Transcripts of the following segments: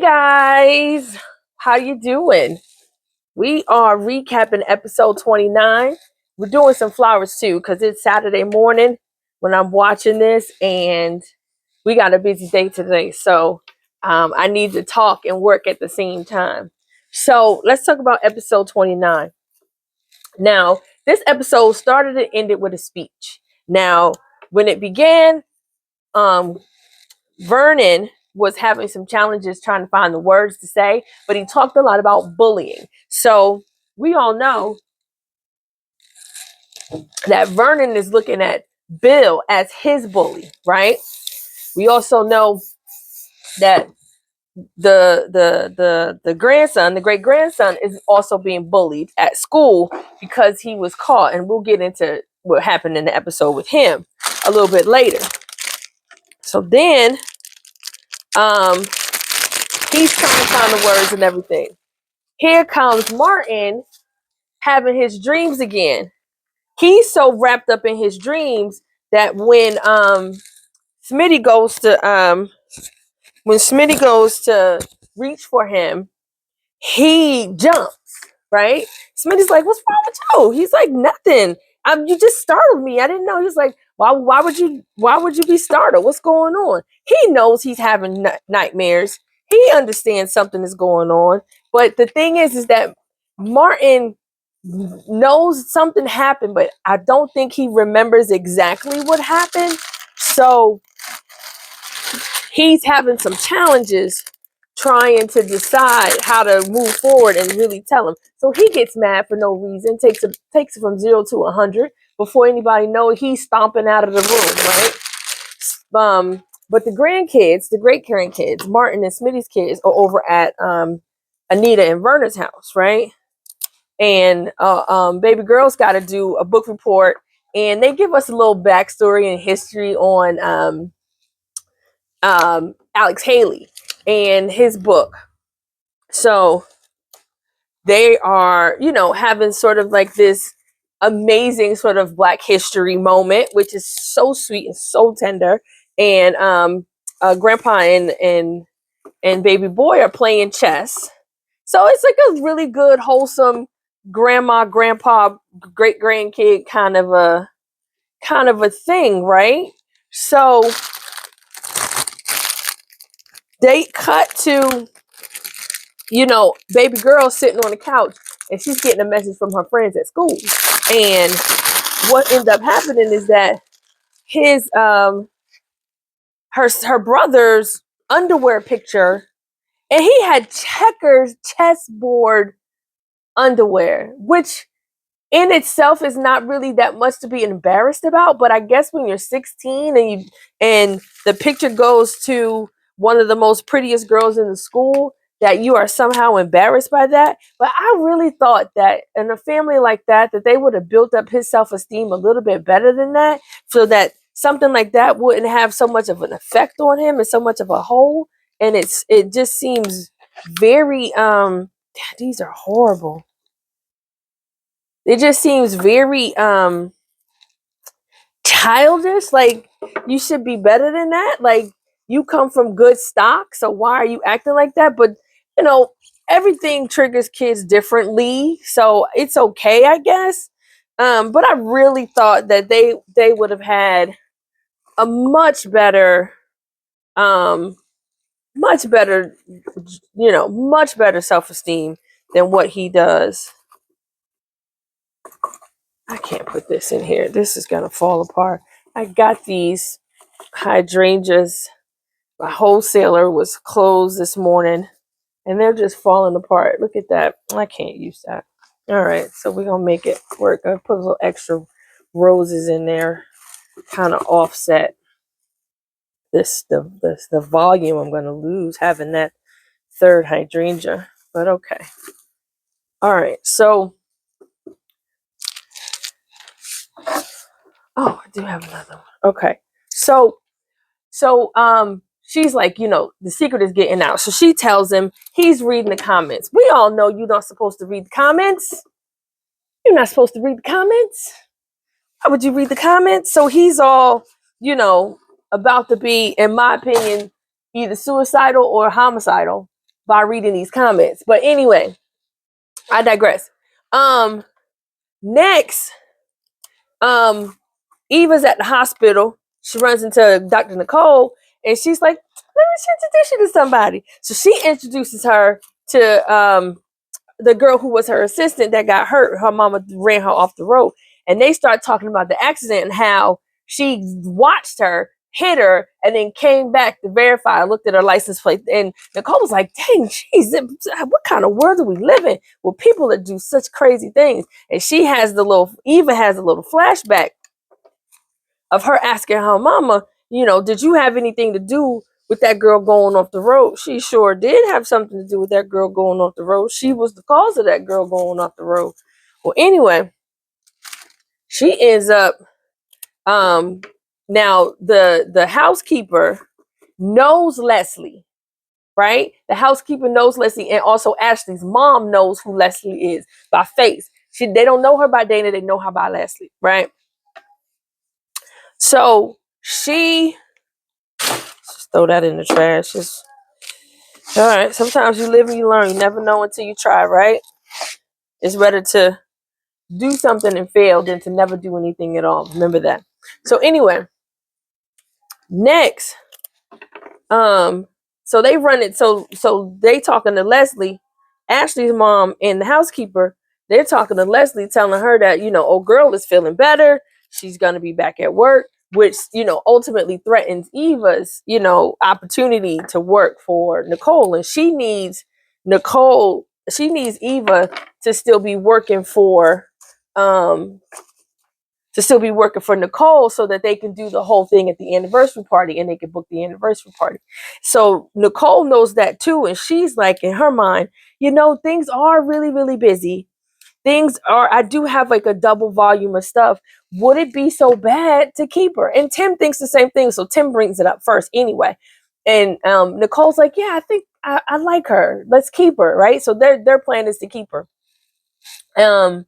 Guys, how you doing? We are recapping episode 29. We're doing some flowers too because it's Saturday morning when I'm watching this, and we got a busy day today. So I need to talk and work at the same time. So let's talk about episode 29. Now, this episode started and ended with a speech. Now, when it began, Vernon was having some challenges trying to find the words to say, but he talked a lot about bullying. So we all know that Vernon is looking at Bill as his bully, right? We also know that the grandson, the great grandson, is also being bullied at school because he was caught, and we'll get into what happened in the episode with him a little bit later. So then he's trying to find the words and everything. Here comes Martin having his dreams again. He's so wrapped up in his dreams that when Smitty goes to reach for him, he jumps, right? Smitty's like, "What's wrong with you?" He's like, "Nothing. You just startled me. I didn't know." He's like, why would you be startled? What's going on?" He knows he's having nightmares. He understands something is going on. But the thing is that Martin knows something happened, but I don't think he remembers exactly what happened. So he's having some challenges trying to decide how to move forward and really tell him. So he gets mad for no reason, takes it from 0 to 100. Before anybody knows, he's stomping out of the room, right? But the grandkids, the great grandkids, Martin and Smitty's kids, are over at Anita and Verna's house, right? And baby girl's got to do a book report, and they give us a little backstory and history on Alex Haley and his book. So they are, having sort of like this amazing sort of Black history moment, which is so sweet and so tender. And Grandpa and baby boy are playing chess. So it's like a really good, wholesome grandma, grandpa, great grandkid kind of a thing, right? So they cut to, baby girl sitting on the couch, and she's getting a message from her friends at school. And what ends up happening is that his her brother's underwear picture, and he had checkers chessboard underwear, which in itself is not really that much to be embarrassed about. But I guess when you're 16 and the picture goes to one of the most prettiest girls in the school, that you are somehow embarrassed by that. But I really thought that in a family like that they would have built up his self-esteem a little bit better than that, so that something like that wouldn't have so much of an effect on him and so much of a hole. And it just seems very these are horrible. It just seems very childish. Like, you should be better than that. Like, you come from good stock, so why are you acting like that? But everything triggers kids differently, so it's okay, I guess. But I really thought that they would have had a much better much better self-esteem than what he does. I can't put this in here. This is gonna fall apart. I got these hydrangeas. My wholesaler was closed this morning, and they're just falling apart. Look at that. I can't use that. All right, so we're gonna make it work. I put a little extra roses in there, kind of offset the volume I'm gonna lose having that third hydrangea. But okay. All right, so I do have another one. Okay, so she's like, the secret is getting out. So she tells him he's reading the comments. We all know you're not supposed to read the comments. You're not supposed to read the comments. Why would you read the comments? So he's all, about to be, in my opinion, either suicidal or homicidal. by reading these comments. But anyway, I digress. Next, Eva's at the hospital. She runs into Dr. Nicole, and she's like, let me introduce you to somebody. So she introduces her to the girl who was her assistant that got hurt. Her mama ran her off the road. And they start talking about the accident and how she watched her, hit her, and then came back to verify, looked at her license plate. And Nicole was like, dang, geez, what kind of world do we live in with people that do such crazy things? And Eva has a little flashback of her asking her mama, did you have anything to do with that girl going off the road? She sure did have something to do with that girl going off the road. She was the cause of that girl going off the road. Well, anyway, she ends up, now the housekeeper knows Leslie, right? The housekeeper knows Leslie, and also Ashley's mom knows who Leslie is by face. They don't know her by Dana, they know her by Leslie, right? So she just throw that in the trash. All right. Sometimes you live and you learn. You never know until you try, right? It's better to do something and fail than to never do anything at all. Remember that. So anyway, next, so they run it. So they talking to Leslie, Ashley's mom and the housekeeper. They're talking to Leslie, telling her that, old girl is feeling better. She's going to be back at work, which, ultimately threatens Eva's, opportunity to work for Nicole. And she needs Eva to still be working for, Nicole so that they can do the whole thing at the anniversary party and they can book the anniversary party. So Nicole knows that too. And she's like, in her mind, things are really, really busy. I do have like a double volume of stuff. Would it be so bad to keep her? And Tim thinks the same thing. So Tim brings it up first anyway. And Nicole's like, yeah, I think I like her. Let's keep her. Right. So their plan is to keep her. And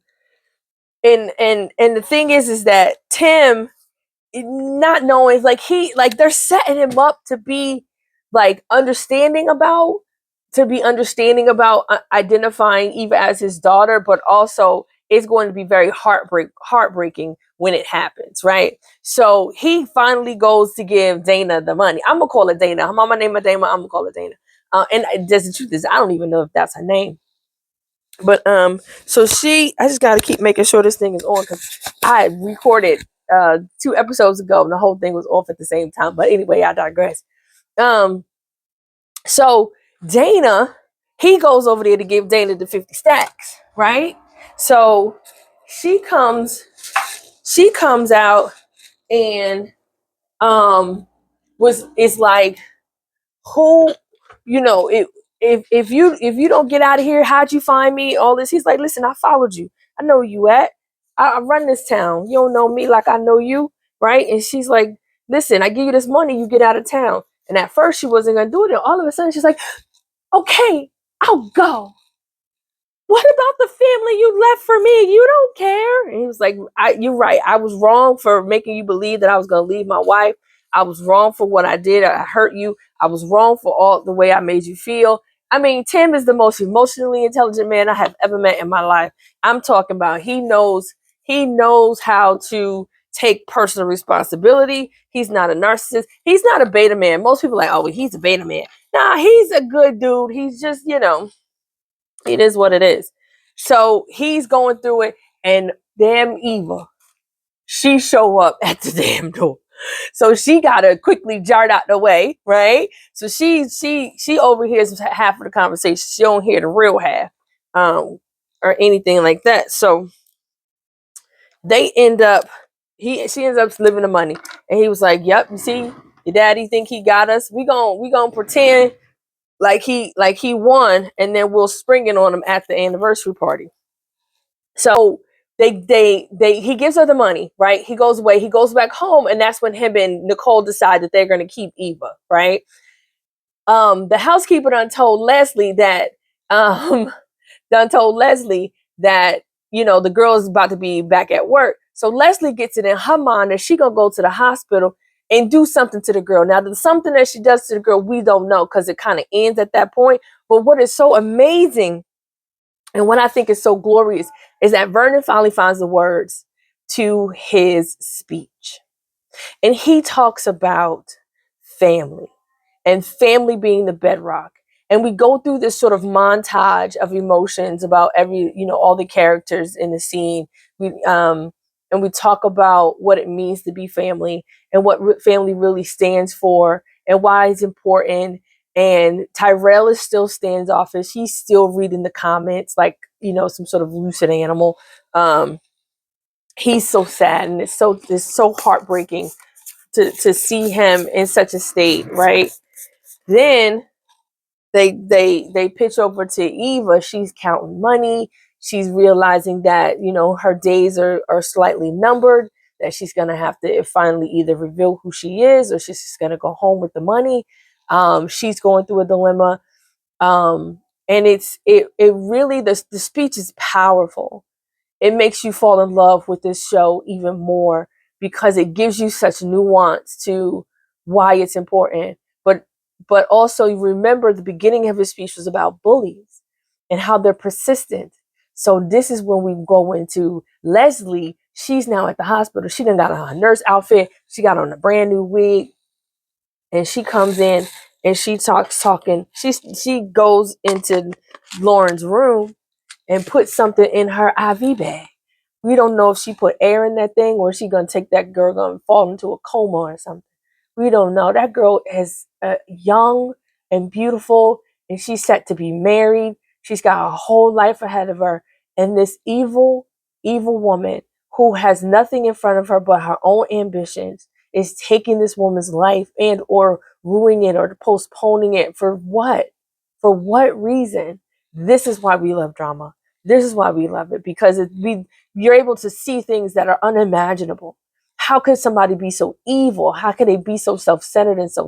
the thing is that Tim, not knowing, they're setting him up to be understanding about identifying Eva as his daughter, but also it's going to be very heartbreaking when it happens, right? So he finally goes to give Dana the money. I'm gonna call it Dana. Her mama named her Dana. I'm gonna call it Dana. And the truth is, I don't even know if that's her name. But so I just gotta keep making sure this thing is on because I recorded 2 episodes ago and the whole thing was off at the same time. But anyway, I digress. So Dana, he goes over there to give Dana the 50 stacks, right? So she comes out and is like, who, if you don't get out of here, how'd you find me? All this. He's like, listen, I followed you. I know where you at. I run this town. You don't know me like I know you, right? And she's like, listen, I give you this money, you get out of town. And at first she wasn't gonna do it. And all of a sudden she's like, okay, I'll go. What about the family you left for me? You don't care. And he was like, you're right. I was wrong for making you believe that I was going to leave my wife. I was wrong for what I did. I hurt you. I was wrong for all the way I made you feel. I mean, Tim is the most emotionally intelligent man I have ever met in my life. I'm talking about he knows how to take personal responsibility. He's not a narcissist. He's not a beta man. Most people are like, oh, well, he's a beta man. Nah, he's a good dude. He's just, it is what it is. So he's going through it, and damn Eva, she show up at the damn door. So she gotta quickly jart out the way, right? So she overhears half of the conversation. She don't hear the real half, or anything like that. So they end up. She ends up living the money, and he was like, "Yep, you see, your daddy think he got us. We gonna pretend like he won, and then we'll spring it on him at the anniversary party." So he gives her the money, right? He goes away, he goes back home, and that's when him and Nicole decide that they're going to keep Eva, right? The housekeeper done told Leslie that the girl is about to be back at work. So Leslie gets it in her mind that she gonna go to the hospital and do something to the girl. Now, the something that she does to the girl, we don't know because it kind of ends at that point. But what is so amazing and what I think is so glorious is that Vernon finally finds the words to his speech. And he talks about family and family being the bedrock. And we go through this sort of montage of emotions about all the characters in the scene. And we talk about what it means to be family and what family really stands for and why it's important. And Tyrell is still standoffish. He's still reading the comments like, some sort of lucid animal. He's so sad, and it's so heartbreaking to see him in such a state, right? Then they pitch over to Eva. She's counting money. She's realizing that her days are slightly numbered, that she's gonna have to finally either reveal who she is or she's just gonna go home with the money. She's going through a dilemma. And it really, the speech is powerful. It makes you fall in love with this show even more because it gives you such nuance to why it's important. But also you remember the beginning of his speech was about bullies and how they're persistent. So this is when we go into Leslie. She's now at the hospital. She done got on her nurse outfit. She got on a brand new wig, and she comes in and she talking. She goes into Lauren's room and put something in her IV bag. We don't know if she put air in that thing or she gonna take that girl gonna fall into a coma or something. We don't know. That girl is young and beautiful, and she's set to be married. She's got a whole life ahead of her. And this evil, evil woman who has nothing in front of her but her own ambitions is taking this woman's life and or ruining it or postponing it for what? For what reason? This is why we love drama. This is why we love it, because you're able to see things that are unimaginable. How could somebody be so evil? How could they be so self-centered and so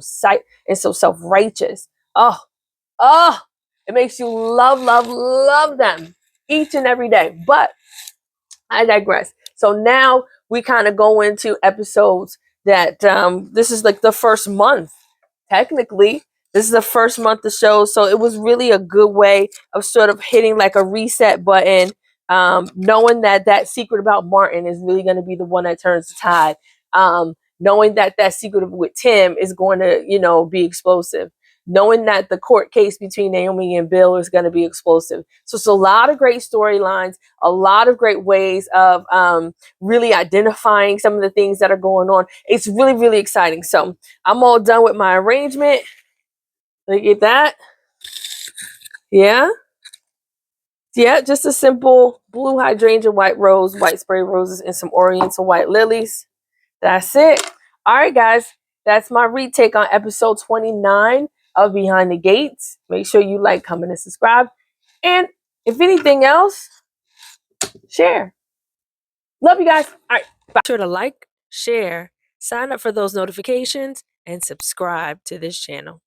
self-righteous? Oh, it makes you love, love, love them each and every day. But I digress. So now we kind of go into episodes that this is like the first month. Technically, this is the first month of shows, so it was really a good way of sort of hitting like a reset button, knowing that secret about Martin is really going to be the one that turns the tide, knowing that secret with Tim is going to, be explosive, knowing that the court case between Naomi and Bill is going to be explosive. So it's a lot of great storylines, a lot of great ways of really identifying some of the things that are going on. It's really, really exciting. So I'm all done with my arrangement. Look at that. Yeah. Yeah, just a simple blue hydrangea, white rose, white spray roses, and some oriental white lilies. That's it. All right, guys. That's my retake on episode 29 of Behind the Gates. Make sure you like, comment, and subscribe. And if anything else, share. Love you guys. All right. Bye. Be sure to like, share, sign up for those notifications, and subscribe to this channel.